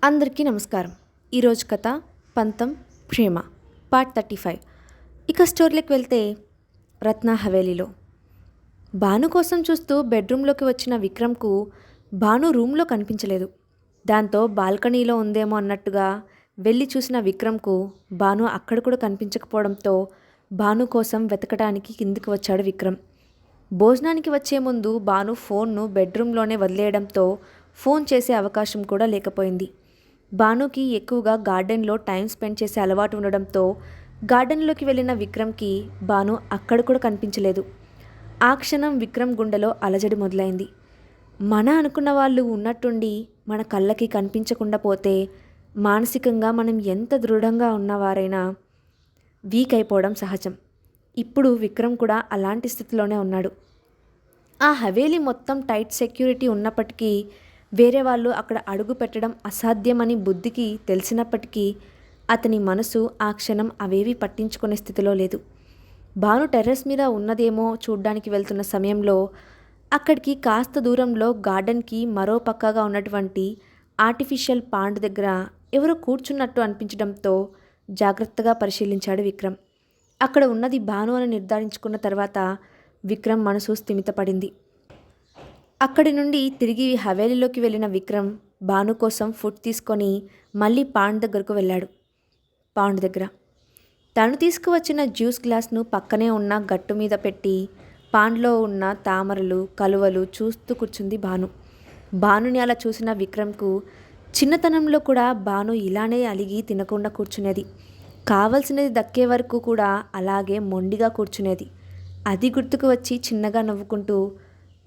అందరికీ నమస్కారం. ఈరోజు కథ పంతం ప్రేమ పార్ట్ 35. ఇక స్టోరీలోకి వెళ్తే రత్న హవేలీలో భాను కోసం చూస్తూ బెడ్రూమ్లోకి వచ్చిన విక్రమ్కు భాను రూమ్లో కనిపించలేదు. దాంతో బాల్కనీలో ఉందేమో అన్నట్టుగా వెళ్ళి చూసిన విక్రమ్కు భాను అక్కడ కూడా కనిపించకపోవడంతో భాను కోసం వెతకడానికి కిందికి వచ్చాడు విక్రమ్. భోజనానికి వచ్చే ముందు భాను ఫోన్ను బెడ్రూమ్లోనే వదిలేయడంతో ఫోన్ చేసే అవకాశం కూడా లేకపోయింది. భానుకి ఎక్కువగా గార్డెన్లో టైం స్పెండ్ చేసే అలవాటు ఉండడంతో గార్డెన్లోకి వెళ్ళిన విక్రమ్కి భాను అక్కడ కూడా కనిపించలేదు. ఆ క్షణం విక్రమ్ గుండెలో అలజడి మొదలైంది. మన అనుకున్న వాళ్ళు ఉన్నట్టుండి మన కళ్ళకి కనిపించకుండా పోతే మానసికంగా మనం ఎంత దృఢంగా ఉన్నవారైనా వీక్ అయిపోవడం సహజం. ఇప్పుడు విక్రమ్ కూడా అలాంటి స్థితిలోనే ఉన్నాడు. ఆ హవేలీ మొత్తం టైట్ సెక్యూరిటీ ఉన్నప్పటికీ వేరే వాళ్ళు అక్కడ అడుగు పెట్టడం అసాధ్యమని బుద్ధికి తెలిసినప్పటికీ అతని మనసు ఆ క్షణం అవేవి పట్టించుకునే స్థితిలో లేదు. భాను టెర్రస్ మీద ఉన్నదేమో చూడ్డానికి వెళ్తున్న సమయంలో అక్కడికి కాస్త దూరంలో గార్డెన్కి మరో పక్కగా ఉన్నటువంటి ఆర్టిఫిషియల్ పాండ్ దగ్గర ఎవరో కూర్చున్నట్టు అనిపించడంతో జాగ్రత్తగా పరిశీలించాడు విక్రమ్. అక్కడ ఉన్నది భాను అని నిర్ధారించుకున్న తర్వాత విక్రమ్ మనసు స్థిమితపడింది. అక్కడి నుండి తిరిగి హవేలీలోకి వెళ్ళిన విక్రమ్ భాను కోసం ఫుడ్ తీసుకొని మళ్ళీ పాండ్ దగ్గరకు వెళ్ళాడు. పాండ్ దగ్గర తను తీసుకువచ్చిన జ్యూస్ గ్లాస్ను పక్కనే ఉన్న గట్టు మీద పెట్టి పాండ్లో ఉన్న తామరలు కలువలు చూస్తూ కూర్చుంది భాను. భానుని అలా చూసిన విక్రమ్కు చిన్నతనంలో కూడా భాను ఇలానే అలిగి తినకుండా కూర్చునేది. కావలసినది దక్కే వరకు కూడా అలాగే మొండిగా కూర్చునేది. అది గుర్తుకు వచ్చి చిన్నగా నవ్వుకుంటూ,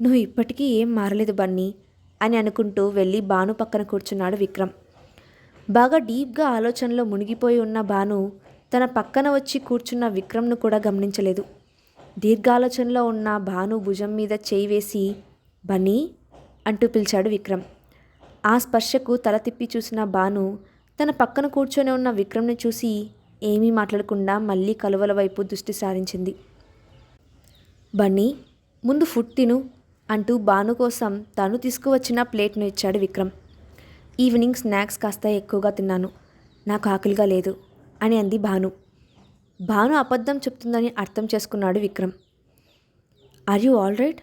"నువ్వు ఇప్పటికీ ఏం మారలేదు బన్నీ" అని అనుకుంటూ వెళ్ళి భాను పక్కన కూర్చున్నాడు విక్రమ్. బాగా డీప్గా ఆలోచనలో మునిగిపోయి ఉన్న భాను తన పక్కన వచ్చి కూర్చున్న విక్రమ్ను కూడా గమనించలేదు. దీర్ఘాలోచనలో ఉన్న భాను భుజం మీద చేయి వేసి, "బన్నీ" అంటూ పిలిచాడు విక్రమ్. ఆ స్పర్శకు తల తిప్పి చూసిన భాను తన పక్కన కూర్చొని ఉన్న విక్రమ్ని చూసి ఏమీ మాట్లాడకుండా మళ్ళీ కలువల వైపు దృష్టి సారించింది. "బన్నీ, ముందు ఫుడ్ తిను" అంటూ భాను కోసం తను తీసుకువచ్చిన ప్లేట్ను ఇచ్చాడు విక్రమ్. "ఈవినింగ్ స్నాక్స్ కాస్త ఎక్కువగా తిన్నాను, నాకు ఆకలిగా లేదు" అని అంది భాను. భాను అబద్ధం చెప్తుందని అర్థం చేసుకున్నాడు Vikram. "Are you all right?"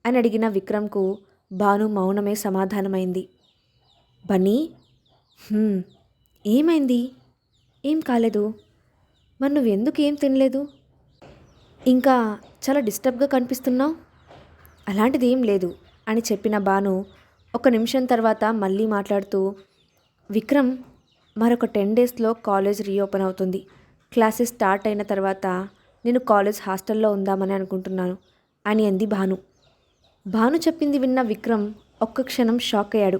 అని అడిగిన విక్రమ్కు భాను మౌనమే సమాధానమైంది. "బన్నీ, ఏమైంది? ఏం కాలేదు. మరి నువ్వెందుకు ఏం తినలేదు? ఇంకా చాలా డిస్టర్బ్గా కనిపిస్తున్నావు." "అలాంటిది ఏం లేదు" అని చెప్పిన భాను ఒక నిమిషం తర్వాత మళ్ళీ మాట్లాడుతూ, "విక్రమ్, మరొక 10 డేస్లో కాలేజ్ రీఓపెన్ అవుతుంది. క్లాసెస్ స్టార్ట్ అయిన తర్వాత నేను కాలేజ్ హాస్టల్లో ఉందామని అనుకుంటున్నాను" అని అంది భాను. భాను చెప్పింది విన్న విక్రమ్ ఒక్క క్షణం షాక్ అయ్యాడు.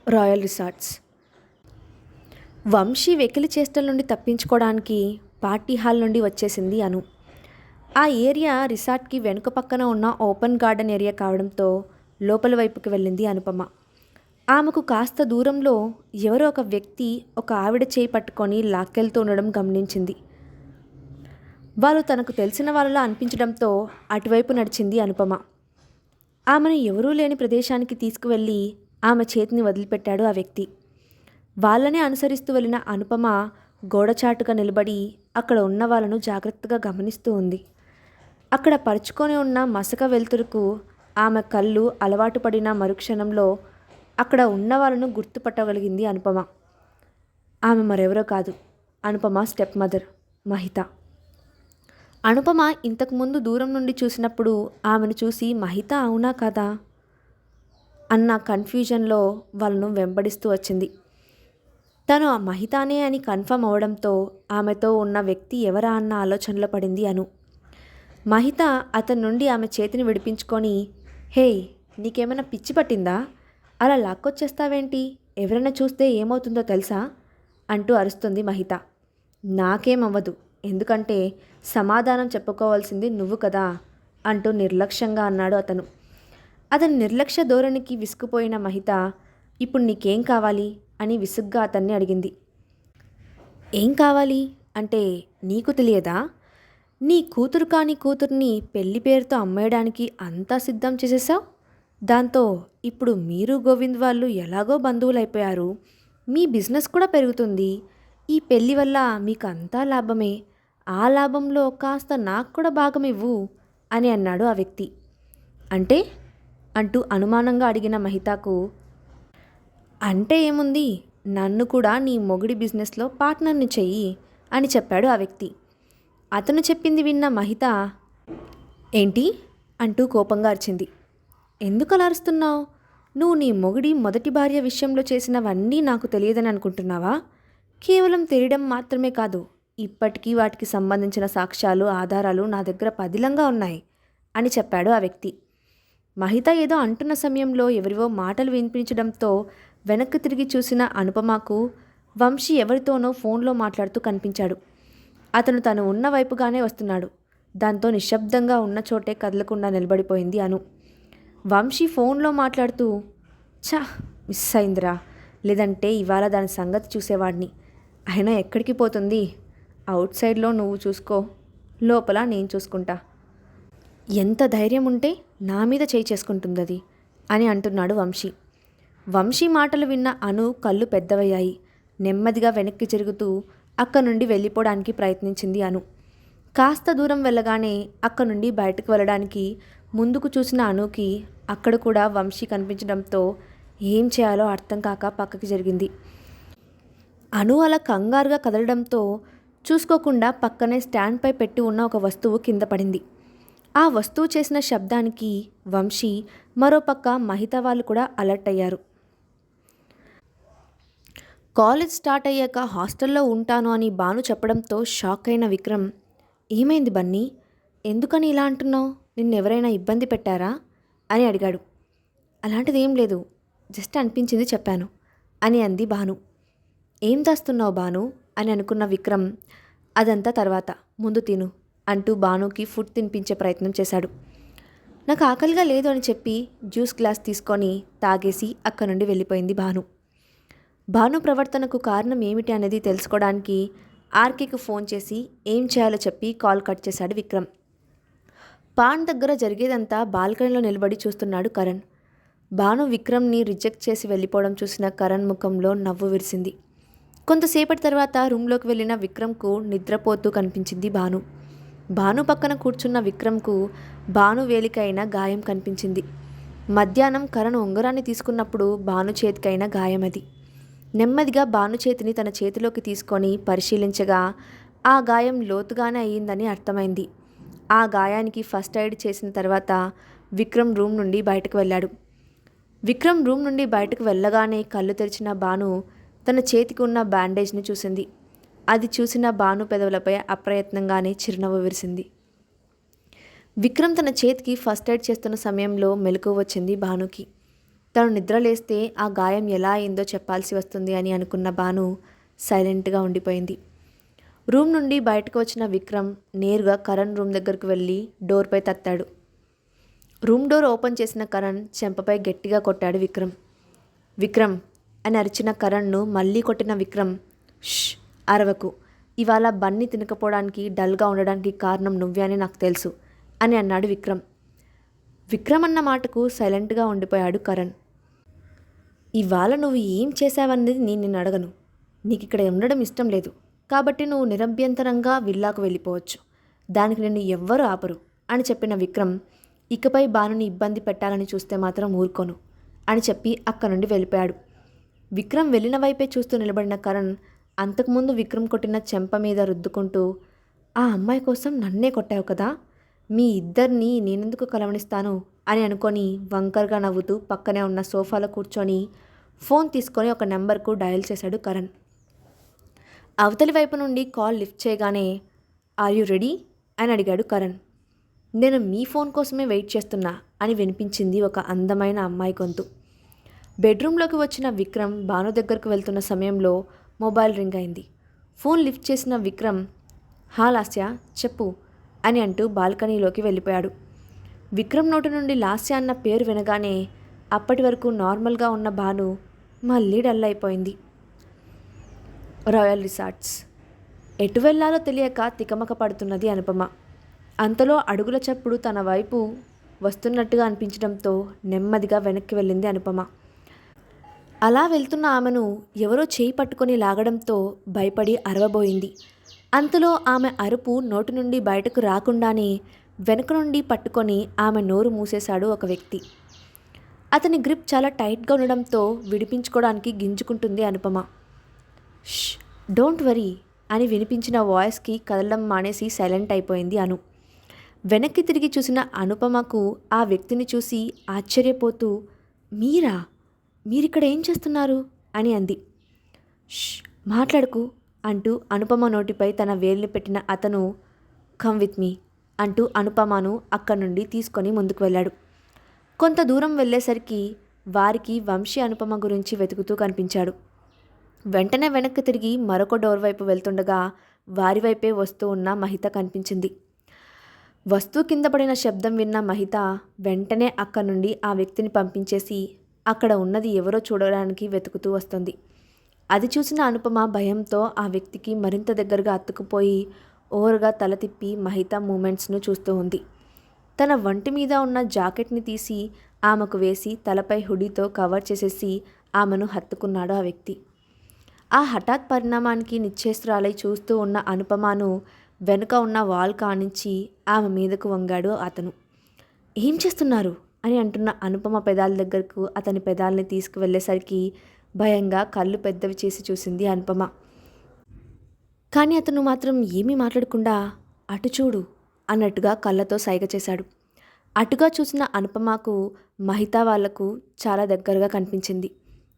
Royal resorts. వంశీ వెకిలి చేష్టల నుండి తప్పించుకోవడానికి పార్టీ హాల్ నుండి వచ్చేసింది అను. ఆ ఏరియా రిసార్ట్కి వెనుక పక్కన ఉన్న ఓపెన్ గార్డెన్ ఏరియా కావడంతో లోపల వైపుకి వెళ్ళింది అనుపమ. ఆమెకు కాస్త దూరంలో ఎవరో ఒక వ్యక్తి ఒక ఆవిడ చేయి పట్టుకొని లాక్కెళ్తూ ఉండడం గమనించింది. వాళ్ళు తనకు తెలిసిన వాళ్ళలా అనిపించడంతో అటువైపు నడిచింది అనుపమ. ఆమెను ఎవరూ లేని ప్రదేశానికి తీసుకువెళ్ళి ఆమె చేతిని వదిలిపెట్టాడు ఆ వ్యక్తి. వాళ్ళనే అనుసరిస్తూ వెళ్ళిన అనుపమ గోడచాటుగా నిలబడి అక్కడ ఉన్న వాళ్ళను జాగ్రత్తగా గమనిస్తూ ఉంది. అక్కడ పరుచుకొని ఉన్న మసక వెలుతురుకు ఆమె కళ్ళు అలవాటు పడిన మరుక్షణంలో అక్కడ ఉన్న వాళ్ళను గుర్తుపట్టగలిగింది అనుపమ. ఆమె మరెవరో కాదు, అనుపమ స్టెప్ మదర్ మహిత. అనుపమ ఇంతకుముందు దూరం నుండి చూసినప్పుడు ఆమెను చూసి మహిత అవునా కాదా అన్న కన్ఫ్యూజన్లో వాళ్ళను వెంబడిస్తూ వచ్చింది. తను ఆ మహితానే అని కన్ఫర్మ్ అవడంతో ఆమెతో ఉన్న వ్యక్తి ఎవరా అన్న ఆలోచనలో పడింది అను. మహిత అతని నుండి ఆమె చేతిని విడిపించుకొని, "హే, నీకేమైనా పిచ్చి పట్టిందా? అలా లాక్కొచ్చేస్తావేంటి? ఎవరైనా చూస్తే ఏమవుతుందో తెలుసా?" అంటూ అరుస్తుంది మహిత. "నాకేమవ్వదు, ఎందుకంటే సమాధానం చెప్పుకోవాల్సింది నువ్వు కదా" అంటూ నిర్లక్ష్యంగా అన్నాడు అతను. అతని నిర్లక్ష్య ధోరణికి విసుగుపోయిన మహిత, "ఇప్పుడు నీకేం కావాలి?" అని విసుగ్గా అతన్ని అడిగింది. "ఏం కావాలి అంటే నీకు తెలియదా? నీ కూతురు కాని కూతుర్ని పెళ్లి పేరుతో అమ్మేయడానికి అంతా సిద్ధం చేసేసావు. దాంతో ఇప్పుడు మీరు గోవింద్ వాళ్ళు ఎలాగో బంధువులైపోయారు, మీ బిజినెస్ కూడా పెరుగుతుంది. ఈ పెళ్ళి వల్ల మీకు అంతా లాభమే. ఆ లాభంలో కాస్త నాకు కూడా భాగం ఇవ్వు అని అన్నాడు ఆ వ్యక్తి. అంటే అంటూ అనుమానంగా అడిగిన మహితాకు, అంటే ఏముంది, నన్ను కూడా నీ మొగుడి బిజినెస్లో పార్ట్నర్ని చెయ్యి అని చెప్పాడు ఆ వ్యక్తి. అతను చెప్పింది విన్న మహిత, ఏంటి అంటూ కోపంగా అరిచింది. ఎందుకు అలా అరుస్తున్నావు? నువ్వు నీ మొగుడి మొదటి భార్య విషయంలో చేసినవన్నీ నాకు తెలియదని అనుకుంటున్నావా? కేవలం తెలియడం మాత్రమే కాదు, ఇప్పటికీ వాటికి సంబంధించిన సాక్ష్యాలు ఆధారాలు నా దగ్గర పదిలంగా ఉన్నాయి అని చెప్పాడు ఆ వ్యక్తి. మహిత ఏదో అంటున్న సమయంలో ఎవరివో మాటలు వినిపించడంతో వెనక్కి తిరిగి చూసిన అనుపమకు వంశీ ఎవరితోనో ఫోన్లో మాట్లాడుతూ కనిపించాడు. అతను తను ఉన్న వైపుగానే వస్తున్నాడు. దాంతో నిశ్శబ్దంగా ఉన్న చోటే కదలకుండా నిలబడిపోయింది అను. వంశీ ఫోన్లో మాట్లాడుతూ, ఛా, మిస్ అయిందిరా, లేదంటే ఇవాళ దాని సంగతి చూసేవాడిని. అయినా ఎక్కడికి పోతుంది? అవుట్ సైడ్లో నువ్వు చూసుకో, లోపల నేను చూసుకుంటా. ఎంత ధైర్యం ఉంటే నా మీద చేయి చేసుకుంటుందది అని అంటున్నాడు వంశీ. వంశీ మాటలు విన్న అను కళ్ళు పెద్దవయ్యాయి. నెమ్మదిగా వెనక్కి జరుగుతూ అక్కడి నుండి వెళ్ళిపోవడానికి ప్రయత్నించింది అను. కాస్త దూరం వెళ్ళగానే అక్కడి నుండి బయటకు వెళ్ళడానికి ముందుకు చూసిన అనుకి అక్కడ కూడా వంశీ కనిపించడంతో ఏం చేయాలో అర్థం కాక పక్కకి జరిగింది. అను అలా కంగారుగా కదలడంతో చూసుకోకుండా పక్కనే స్టాండ్పై పెట్టి ఉన్న ఒక వస్తువు కింద పడింది. ఆ వస్తువు చేసిన శబ్దానికి వంశీ, మరోపక్క మహిత వాళ్ళు కూడా అలర్ట్ అయ్యారు. కాలేజ్ స్టార్ట్ అయ్యాక హాస్టల్లో ఉంటాను అని భాను చెప్పడంతో షాక్ అయిన విక్రమ్, ఏమైంది బన్నీ, ఎందుకని ఇలా అంటున్నావు? నిన్నెవరైనా ఇబ్బంది పెట్టారా అని అడిగాడు. అలాంటిది ఏం లేదు, జస్ట్ అనిపించింది చెప్పాను అని అంది భాను. ఏం దాస్తున్నావు భాను అని అనుకున్న విక్రమ్, అదంతా తర్వాత, ముందు తిను అంటూ భానుకి ఫుడ్ తినిపించే ప్రయత్నం చేశాడు. నాకు ఆకలిగా లేదు అని చెప్పి జ్యూస్ గ్లాస్ తీసుకొని తాగేసి అక్కడి నుండి వెళ్ళిపోయింది భాను. భాను ప్రవర్తనకు కారణం ఏమిటి అనేది తెలుసుకోవడానికి ఆర్కేకు ఫోన్ చేసి ఏం చేయాలో చెప్పి కాల్ కట్ చేశాడు విక్రమ్. పాన్ దగ్గర జరిగేదంతా బాల్కనీలో నిలబడి చూస్తున్నాడు కరణ్. భాను విక్రమ్ని రిజెక్ట్ చేసి వెళ్ళిపోవడం చూసిన కరణ్ ముఖంలో నవ్వు విరిసింది. కొంతసేపటి తర్వాత రూమ్లోకి వెళ్ళిన విక్రమ్కు నిద్రపోతూ కనిపించింది భాను. భాను పక్కన కూర్చున్న విక్రమ్కు భాను వేలికైన గాయం కనిపించింది. మధ్యాహ్నం కరణ్ ఉంగరాన్ని తీసుకున్నప్పుడు భాను చేతికైన గాయం అది. నెమ్మదిగా భాను చేతిని తన చేతిలోకి తీసుకొని పరిశీలించగా ఆ గాయం లోతుగానే అయ్యిందని అర్థమైంది. ఆ గాయానికి ఫస్ట్ ఎయిడ్ చేసిన తర్వాత విక్రమ్ రూమ్ నుండి బయటకు వెళ్ళాడు. విక్రమ్ రూమ్ నుండి బయటకు వెళ్ళగానే కళ్ళు తెరిచిన భాను తన చేతికి ఉన్న బ్యాండేజ్ని చూసింది. అది చూసిన భాను పెదవులపై అప్రయత్నంగానే చిరునవ్వు విరిసింది. విక్రమ్ తన చేతికి ఫస్ట్ ఎయిడ్ చేస్తున్న సమయంలో మెలకువ వచ్చింది భానుకి. తను నిద్రలేస్తే ఆ గాయం ఎలా అయిందో చెప్పాల్సి వస్తుంది అని అనుకున్న భాను సైలెంట్గా ఉండిపోయింది. రూమ్ నుండి బయటకు వచ్చిన విక్రమ్ నేరుగా కరణ్ రూమ్ దగ్గరకు వెళ్ళి డోర్పై తట్టాడు. రూమ్ డోర్ ఓపెన్ చేసిన కరణ్ చెంపపై గట్టిగా కొట్టాడు విక్రమ్. విక్రమ్ అని అరిచిన కరణ్ను మళ్ళీ కొట్టిన విక్రమ్, ష్, అరవకు, ఇవాళ బన్నీ తినకపోవడానికి డల్గా ఉండడానికి కారణం నువ్వే అని నాకు తెలుసు అని అన్నాడు విక్రమ్. విక్రమ్ అన్న మాటకు సైలెంట్గా ఉండిపోయాడు కరణ్. ఇవాళ నువ్వు ఏం చేశావన్నది నేను నిన్ను అడగను. నీకు ఇక్కడ ఉండడం ఇష్టం లేదు కాబట్టి నువ్వు నిరభ్యంతరంగా విల్లాకు వెళ్ళిపోవచ్చు. దానికి నిన్ను ఎవ్వరూ ఆపరు అని చెప్పిన విక్రమ్, ఇకపై భానుని ఇబ్బంది పెట్టాలని చూస్తే మాత్రం ఊరుకోను అని చెప్పి అక్కడి నుండి వెళ్ళిపోయాడు. విక్రమ్ వెళ్ళిన వైపే చూస్తూ నిలబడిన కరణ్ అంతకుముందు విక్రమ్ కొట్టిన చెంప మీద రుద్దుకుంటూ, ఆ అమ్మాయి కోసం నన్నే కొట్టావు కదా, మీ ఇద్దరిని నేనెందుకు కలవనిస్తాను అని అనుకొని వంకరగా నవ్వుతూ పక్కనే ఉన్న సోఫాలో కూర్చొని ఫోన్ తీసుకొని ఒక నెంబర్కు డయల్ చేశాడు కరణ్. అవతలి వైపు నుండి కాల్ లిఫ్ట్ చేయగానే, ఆర్ యు రెడీ అని అడిగాడు కరణ్. నేను మీ ఫోన్ కోసమే వెయిట్ చేస్తున్నా అని వినిపించింది ఒక అందమైన అమ్మాయి గొంతు. బెడ్రూమ్లోకి వచ్చిన విక్రమ్ భాను దగ్గరకు వెళ్తున్న సమయంలో మొబైల్ రింగ్ అయింది. ఫోన్ లిఫ్ట్ చేసిన విక్రమ్, హా లాస్య, చెప్పు అని అంటూ బాల్కనీలోకి వెళ్ళిపోయాడు. విక్రమ్ నోటి నుండి లాస్య అన్న పేరు వినగానే అప్పటి వరకు నార్మల్గా ఉన్న భాను మళ్ళీ డల్ అయిపోయింది. Royal resorts. ఎటు వెళ్లాలో తెలియక తికమక పడుతున్నది అనుపమ. అంతలో అడుగుల చప్పుడు తన వైపు వస్తున్నట్టుగా అనిపించడంతో నెమ్మదిగా వెనక్కి వెళ్ళింది అనుపమ. అలా వెళ్తున్న ఆమెను ఎవరో చేయి పట్టుకొని లాగడంతో భయపడి అరవబోయింది. అంతలో ఆమె అరుపు నోటి నుండి బయటకు రాకుండానే వెనుక నుండి పట్టుకొని ఆమె నోరు మూసేశాడు ఒక వ్యక్తి. అతని గ్రిప్ చాలా టైట్గా ఉండడంతో విడిపించుకోవడానికి గింజుకుంటుంది అనుపమ. ష్, డోంట్ వరీ అని వినిపించిన వాయిస్కి కదలడం మానేసి సైలెంట్ అయిపోయింది అను. వెనక్కి తిరిగి చూసిన అనుపమకు ఆ వ్యక్తిని చూసి ఆశ్చర్యపోతూ, మీరిక్కడ ఏం చేస్తున్నారు అని అంది. ష్, మాట్లాడకు అంటూ అనుపమ నోటిపై తన వేలిని పెట్టిన అతను కమ్ విత్ మీ అంటూ అనుపమను అక్కడి నుండి తీసుకొని ముందుకు వెళ్ళాడు. కొంత దూరం వెళ్ళేసరికి వారికి వంశీ అనుపమ గురించి వెతుకుతూ కనిపించాడు. వెంటనే వెనక్కి తిరిగి మరొక డోర్ వైపు వెళ్తుండగా వారి వైపే వస్తూ ఉన్న మహిత కనిపించింది. వస్తువు కింద పడిన శబ్దం విన్న మహిత వెంటనే అక్కడి నుండి ఆ వ్యక్తిని పంపించేసి అక్కడ ఉన్నది ఎవరో చూడడానికి వెతుకుతూ వస్తుంది. అది చూసిన అనుపమ భయంతో ఆ వ్యక్తికి మరింత దగ్గరగా అత్తుకుపోయి ఓవర్గా తల తిప్పి మహిత మూమెంట్స్ను చూస్తూ ఉంది. తన వంటి మీద ఉన్న జాకెట్ని తీసి ఆమెకు వేసి తలపై హుడీతో కవర్ చేసేసి ఆమెను హత్తుకున్నాడు ఆ వ్యక్తి. ఆ హఠాత్ పరిణామానికి నిశ్చేష్టురాలై చూస్తూ ఉన్న అనుపమను వెనుక ఉన్న వాల్ కానించి ఆమె మీదకు వంగాడు అతను. ఏం చేస్తున్నారు అని అంటున్న అనుపమ పెదాల దగ్గరకు అతని పెదాలని తీసుకువెళ్ళేసరికి భయంగా కళ్ళు పెద్దవి చేసి చూసింది అనుపమ. కానీ అతను మాత్రం ఏమీ మాట్లాడకుండా అటు చూడు అన్నట్టుగా కళ్ళతో సైగ చేశాడు. అటుగా చూసిన అనుపమకు మహిత వాళ్లకు చాలా దగ్గరగా కనిపించింది.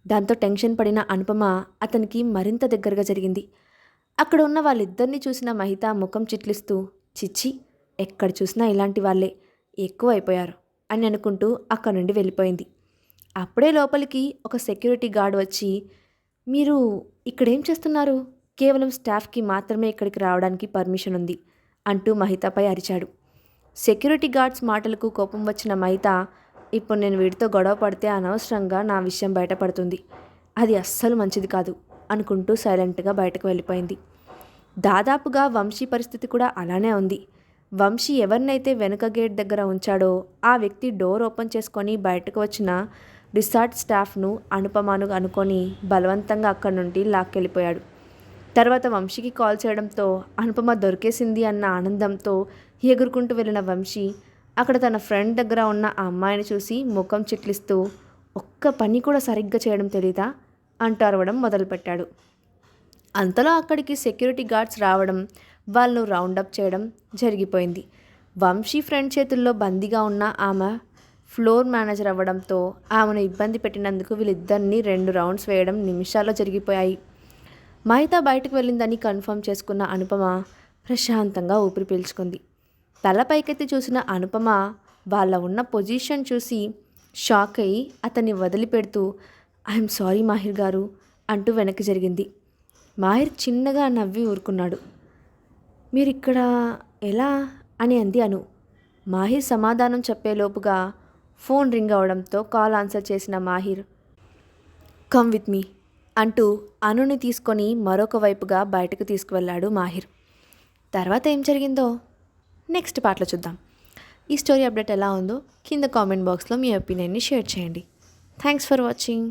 దాంతో టెన్షన్ పడిన అనుపమ అతనికి మరింత దగ్గరగా జరిగింది. అక్కడ ఉన్న వాళ్ళిద్దరినీ చూసిన మహిత ముఖం చిట్లిస్తూ, చిచ్చి, ఎక్కడ చూసినా ఇలాంటి వాళ్ళే ఎక్కువ అయిపోయారు అని అనుకుంటూ అక్కడి నుండి వెళ్ళిపోయింది. అప్పుడే లోపలికి ఒక సెక్యూరిటీ గార్డ్ వచ్చి, మీరు ఇక్కడేం చేస్తున్నారు? కేవలం స్టాఫ్కి మాత్రమే ఇక్కడికి రావడానికి పర్మిషన్ ఉంది అంటూ మహితపై అరిచాడు. సెక్యూరిటీ గార్డ్స్ మాటలకు కోపం వచ్చిన మహిత, ఇప్పుడు నేను వీడితో గొడవ పడితే అనవసరంగా నా విషయం బయటపడుతుంది, అది అస్సలు మంచిది కాదు అనుకుంటూ సైలెంట్గా బయటకు వెళ్ళిపోయింది. దాదాపుగా వంశీ పరిస్థితి కూడా అలానే ఉంది. వంశీ ఎవరినైతే వెనుక గేట్ దగ్గర ఉంచాడో ఆ వ్యక్తి డోర్ ఓపెన్ చేసుకొని బయటకు వచ్చిన రిసార్ట్ స్టాఫ్ను అనుపమను అనుకొని బలవంతంగా అక్కడి నుండి లాక్కెళ్ళిపోయాడు. తర్వాత వంశీకి కాల్ చేయడంతో అనుపమ దొరికేసింది అన్న ఆనందంతో ఎగురుకుంటూ వెళ్ళిన వంశీ అక్కడ తన ఫ్రెండ్ దగ్గర ఉన్న ఆ అమ్మాయిని చూసి ముఖం చిట్లిస్తూ, ఒక్క పని కూడా సరిగ్గా చేయడం తెలీదా అంటూ అరవడం మొదలుపెట్టాడు. అంతలో అక్కడికి సెక్యూరిటీ గార్డ్స్ రావడం, వాళ్ళను రౌండప్ చేయడం జరిగిపోయింది. వంశీ ఫ్రెండ్ చేతుల్లో బందీగా ఉన్న ఆమె ఫ్లోర్ మేనేజర్ అవ్వడంతో ఆమెను ఇబ్బంది పెట్టినందుకు వీళ్ళిద్దరినీ 2 రౌండ్స్ వేయడం నిమిషాల్లో జరిగిపోయాయి. మహిత బయటకు వెళ్ళిందని కన్ఫర్మ్ చేసుకున్న అనుపమ ప్రశాంతంగా ఊపిరి పీల్చుకుంది. తల పైకెత్తి చూసిన అనుపమ వాళ్ళ ఉన్న పొజిషన్ చూసి షాక్ అయ్యి అతన్ని వదిలిపెడుతూ, ఐఎమ్ సారీ మాహిర్ గారు అంటూ వెనక్కి జరిగింది. మాహిర్ చిన్నగా నవ్వి ఊరుకున్నాడు. మీరిక్కడ ఎలా అని అంది అను. మాహిర్ సమాధానం చెప్పేలోపుగా ఫోన్ రింగ్ అవడంతో కాల్ ఆన్సర్ చేసిన మాహిర్, కమ్ విత్ మీ అంటూ అనుని తీసుకొని మరొక వైపుగా బయటకు తీసుకువెళ్ళాడు మాహిర్. తర్వాత ఏం జరిగిందో నెక్స్ట్ పార్ట్లో చూద్దాం. ఈ స్టోరీ అప్డేట్ ఎలా ఉందో కింద కామెంట్ బాక్స్లో మీ ఒపీనియన్ని షేర్ చేయండి. Thanks for watching.